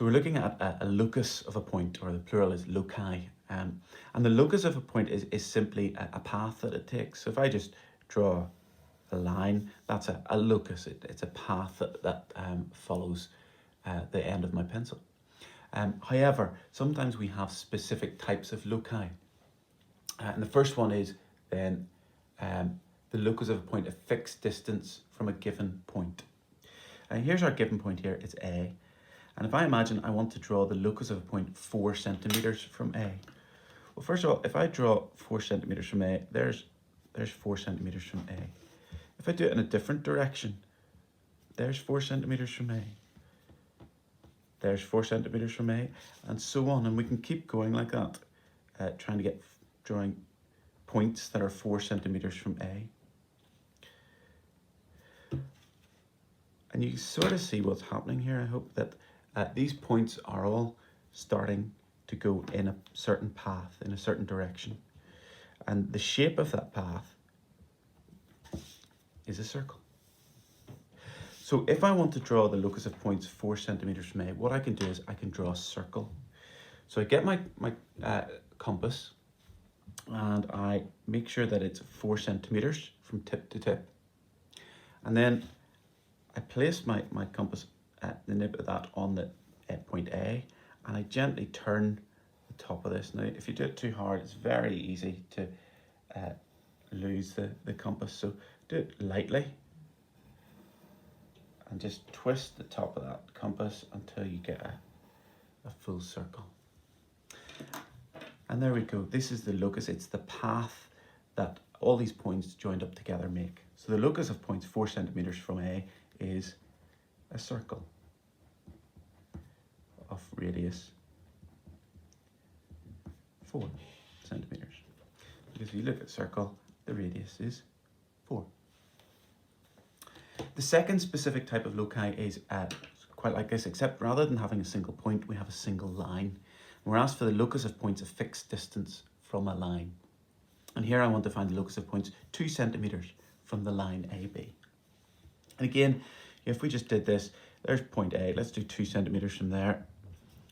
So we're looking at a locus of a point, or the plural is loci. And the locus of a point is simply a path that it takes. So if I just draw a line, that's a locus. It's a path that follows the end of my pencil. However, sometimes we have specific types of loci. And the first one is then the locus of a point, a fixed distance from a given point. And here's our given point here, it's A. And if I imagine I want to draw the locus of a point 4 centimeters from A. Well, first of all, if I draw 4 centimeters from A, there's 4 centimeters from A. If I do it in a different direction, there's 4 centimeters from A. There's 4 centimeters from A, and so on. And we can keep going like that, trying to drawing points that are 4 centimeters from A. And you sort of see what's happening here. I hope that these points are all starting to go in a certain path, in a certain direction. And the shape of that path is a circle. So if I want to draw the locus of points 4 centimeters from A, what I can do is I can draw a circle. So I get my compass and I make sure that it's 4 centimeters from tip to tip. And then I place my compass at the nib of that on the point A, and I gently turn the top of this. Now, if you do it too hard, it's very easy to lose the compass. So do it lightly and just twist the top of that compass until you get a full circle. And there we go. This is the locus. It's the path that all these points joined up together make. So the locus of points 4 centimeters from A is a circle of radius 4 centimeters. Because if you look at circle, the radius is 4. The second specific type of loci is quite like this, except rather than having a single point, we have a single line. And we're asked for the locus of points a fixed distance from a line. And here I want to find the locus of points 2 centimeters from the line AB. And again, if we just did this, there's point A, let's do 2 centimeters from there.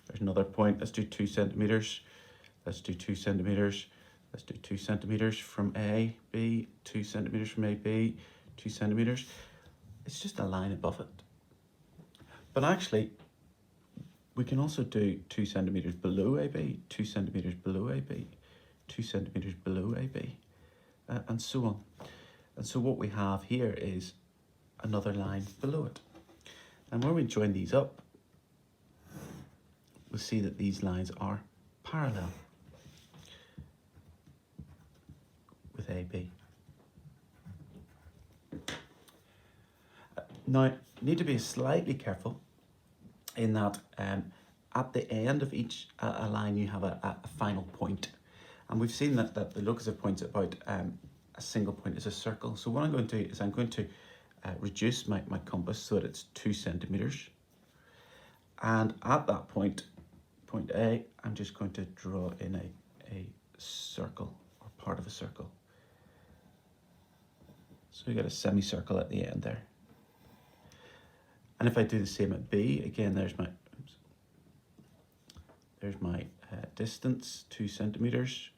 There's another point, let's do 2 centimeters. Let's do 2 centimeters. Let's do 2 centimeters from A, B, 2 centimeters from AB, 2 centimeters. It's just a line above it. But actually, we can also do 2 centimeters below AB, 2 centimeters below AB, 2 centimeters below AB, and so on. And so what we have here is another line below it. And when we join these up, we'll see that these lines are parallel with AB. Now, you need to be slightly careful in that at the end of each line you have a final point. And we've seen that the locus of points about a single point is a circle. So what I'm going to do is I'm going to reduce my compass so that it's 2 centimeters. And at that point, point A, I'm just going to draw in a circle, or part of a circle. So we get a semicircle at the end there. And if I do the same at B, again, there's my distance, 2 centimeters.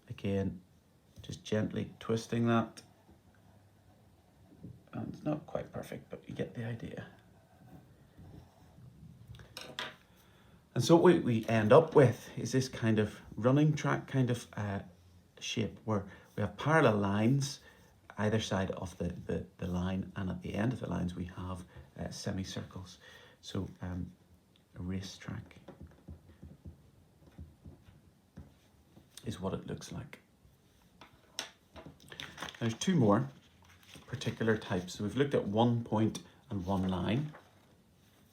Again, just gently twisting that. And it's not quite perfect, but you get the idea. And so what we end up with is this kind of running track kind of shape where we have parallel lines either side of the line, and at the end of the lines we have semicircles. So a racetrack is what it looks like. There's 2 more particular types. So we've looked at 1 point and 1 line.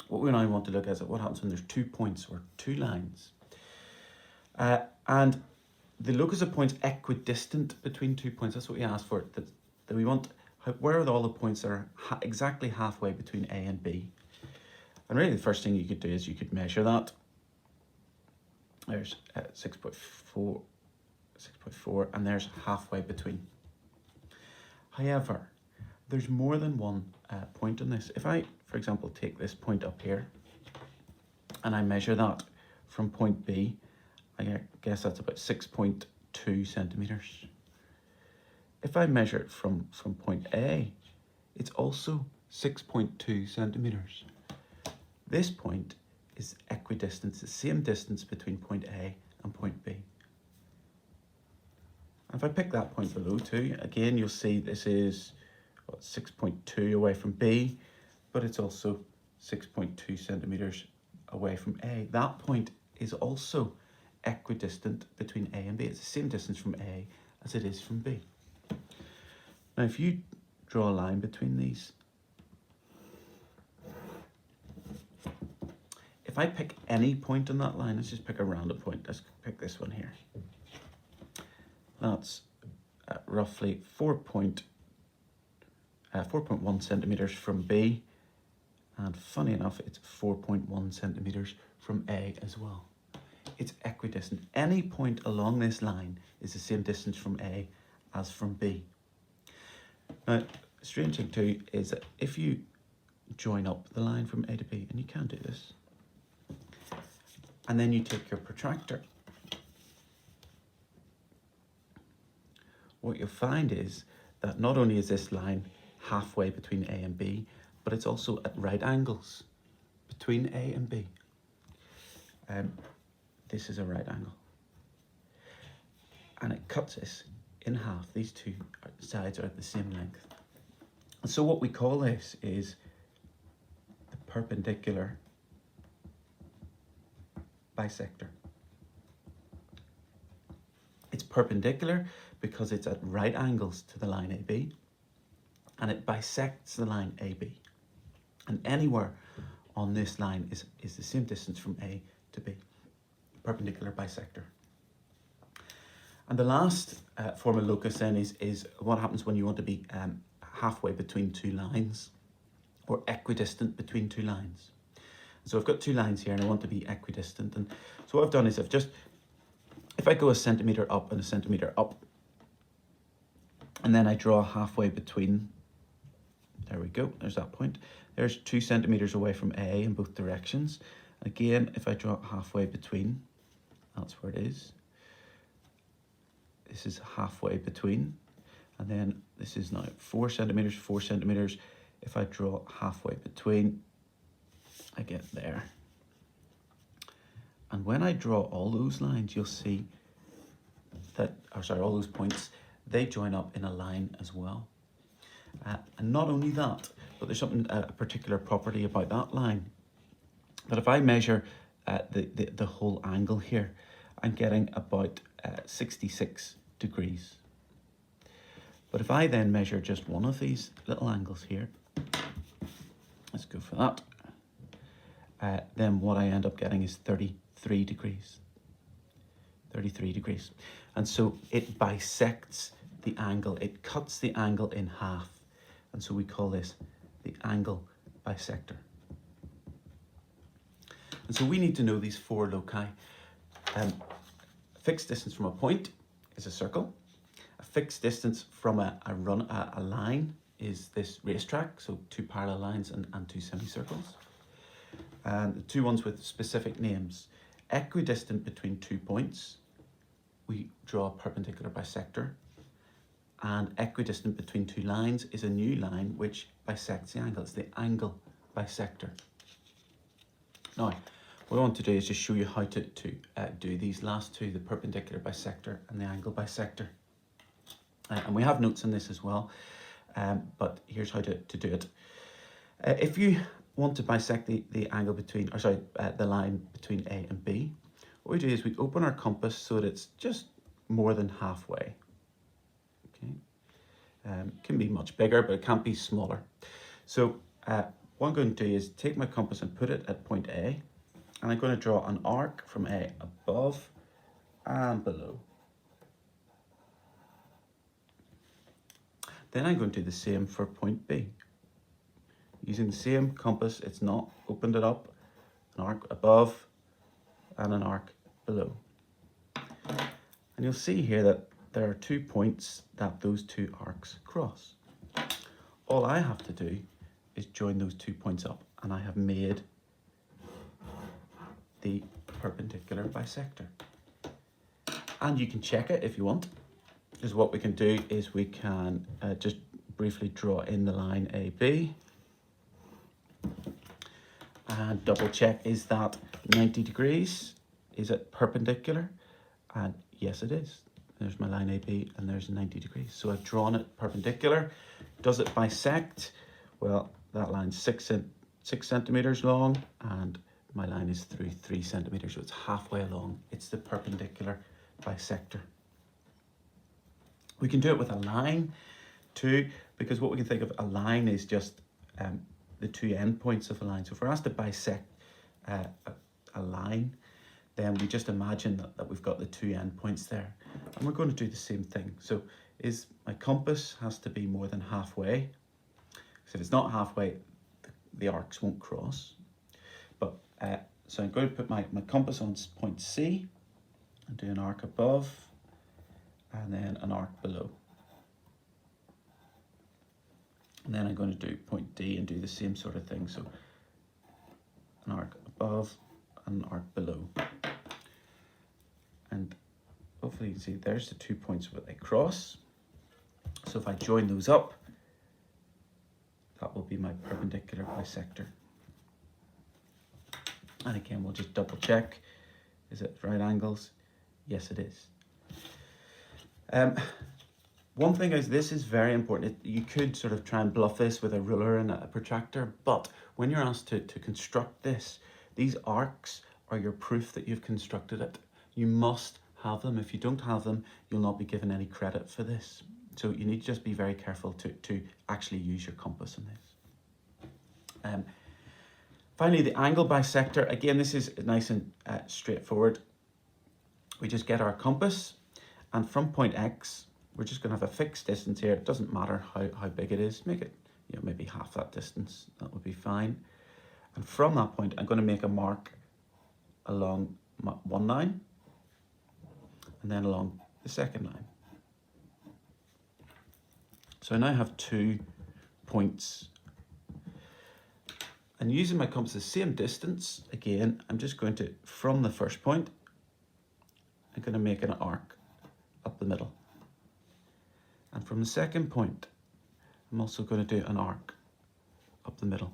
What we now want to look at is what happens when there's 2 points or 2 lines. And the locus of points equidistant between 2 points, that's what we asked for. That we want, where are all the points that are exactly halfway between A and B. And really the first thing you could do is you could measure that. There's 6.4, and there's halfway between. However, there's more than one point on this. If I, for example, take this point up here and I measure that from point B, I guess that's about 6.2 centimeters. If I measure it from point A, it's also 6.2 centimeters. This point is equidistant, it's the same distance between point A and point B. And if I pick that point below too, again, you'll see this is 6.2 away from B, but it's also 6.2 centimeters away from A. That point is also equidistant between A and B. It's the same distance from A as it is from B. Now, if you draw a line between these, if I pick any point on that line, let's just pick a random point. Let's pick this one here. That's roughly 4.1 centimeters from B, and funny enough, it's 4.1 centimeters from A as well. It's equidistant. Any point along this line is the same distance from A as from B. Now, the strange thing too is that if you join up the line from A to B, and you can do this, and then you take your protractor, what you'll find is that not only is this line halfway between A and B, but it's also at right angles between A and B. This is a right angle. And it cuts this in half. These two sides are at the same length. And so what we call this is the perpendicular bisector. It's perpendicular because it's at right angles to the line AB, and it bisects the line AB. And anywhere on this line is the same distance from A to B. Perpendicular bisector. And the last form of locus then is what happens when you want to be halfway between two lines, or equidistant between two lines. So I've got two lines here and I want to be equidistant. And so what I've done is if I go a centimeter up and a centimeter up, and then I draw halfway between, there we go, there's that point. There's 2 centimeters away from A in both directions. Again, if I draw halfway between, that's where it is. This is halfway between, and then this is now 4 centimeters, 4 centimeters. If I draw halfway between, I get there. And when I draw all those lines, you'll see that, all those points, they join up in a line as well. And not only that, but there's something, a particular property about that line, that if I measure the whole angle here, I'm getting about 66 degrees. But if I then measure just one of these little angles here, let's go for that, then what I end up getting is 33 degrees. 33 degrees. And so it bisects the angle, it cuts the angle in half. And so we call this the angle bisector. And so we need to know these 4 loci. Fixed distance from a point is a circle. A fixed distance from a line is this racetrack, so 2 parallel lines and 2 semicircles. And the 2 ones with specific names. Equidistant between 2 points, we draw a perpendicular bisector. And equidistant between 2 lines is a new line which bisects the angle. It's the angle bisector. Now, what I want to do is just show you how to do these last 2, the perpendicular bisector and the angle bisector. And we have notes on this as well, but here's how to do it. If you want to bisect the angle between, the line between A and B, what we do is we open our compass so that it's just more than halfway. Okay, can be much bigger, but it can't be smaller. So what I'm going to do is take my compass and put it at point A, and I'm going to draw an arc from A above and below. Then I'm going to do the same for point B. Using the same compass, it's not opened it up, an arc above and an arc below. And you'll see here that there are 2 points that those 2 arcs cross. All I have to do is join those 2 points up, and I have made the perpendicular bisector. And you can check it if you want, because what we can do is we can just briefly draw in the line AB and double check, is that 90 degrees? Is it perpendicular? And yes, it is. There's my line AB and there's 90 degrees. So I've drawn it perpendicular. Does it bisect? Well, that line's 6 centimeters long and my line is through 3 centimeters, so it's halfway along. It's the perpendicular bisector. We can do it with a line too, because what we can think of a line is just the two endpoints of a line. So if we're asked to bisect a line, then we just imagine that we've got the two endpoints there. And we're going to do the same thing. So is my compass has to be more than halfway. So if it's not halfway, the arcs won't cross. But so I'm going to put my compass on point C and do an arc above and then an arc below. And then I'm going to do point D and do the same sort of thing. So an arc above and an arc below. And hopefully you can see there's the 2 points where they cross. So if I join those up, that will be my perpendicular bisector. And again, we'll just double check. Is it right angles? Yes, it is. One thing is, this is very important. You could sort of try and bluff this with a ruler and a protractor, but when you're asked to construct this, these arcs are your proof that you've constructed it. You must have them. If you don't have them, you'll not be given any credit for this. So you need to just be very careful to actually use your compass in this. Finally, the angle bisector. Again, this is nice and straightforward. We just get our compass, and from point X, we're just going to have a fixed distance here. It doesn't matter how big it is. Make it, maybe half that distance. That would be fine. And from that point, I'm going to make a mark along one line, and then along the second line. So I now have 2 points. And using my compass the same distance, again, I'm just going to, from the first point, I'm going to make an arc up the middle. And from the second point, I'm also going to do an arc up the middle.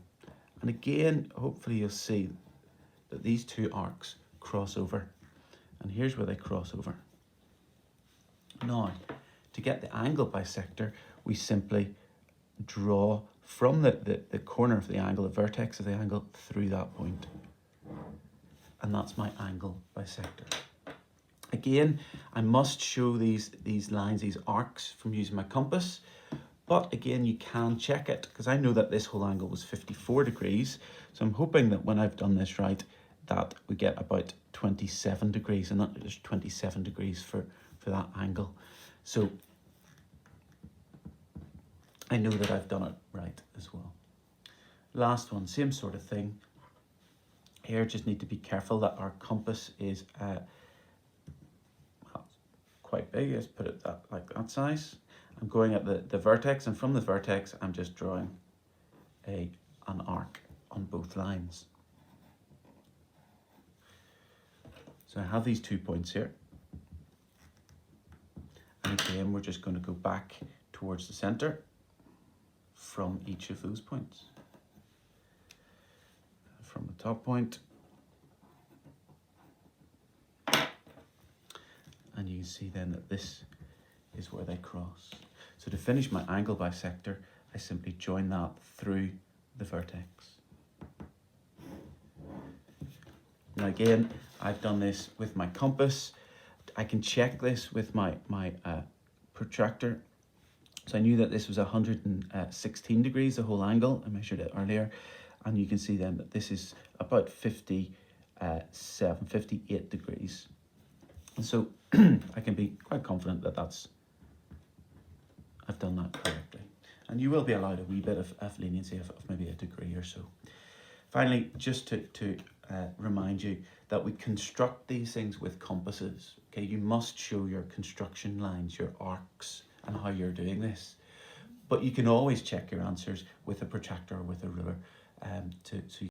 And again, hopefully you'll see that these 2 arcs cross over. And here's where they cross over. Now, to get the angle bisector, we simply draw from the corner of the angle, the vertex of the angle, through that point. And that's my angle bisector. Again, I must show these lines, these arcs, from using my compass. But again, you can check it, because I know that this whole angle was 54 degrees. So I'm hoping that when I've done this right, that we get about 27 degrees, and that there's 27 degrees for that angle. So I know that I've done it right as well. Last one, same sort of thing. Here, just need to be careful that our compass is quite big. Let's put it like that size. I'm going at the vertex, and from the vertex, I'm just drawing an arc on both lines. So I have these 2 points here. And again, we're just going to go back towards the center from each of those points. From the top point. And you can see then that this is where they cross. So to finish my angle bisector, I simply join that through the vertex. Now again, I've done this with my compass. I can check this with my protractor. So I knew that this was 116 degrees, the whole angle. I measured it earlier. And you can see then that this is about 58 degrees. And so I can be quite confident that I've done that correctly. And you will be allowed a wee bit of leniency of maybe a degree or so. Finally, just to remind you that we construct these things with compasses. Okay, you must show your construction lines, your arcs, and how you're doing this. But you can always check your answers with a protractor or with a ruler so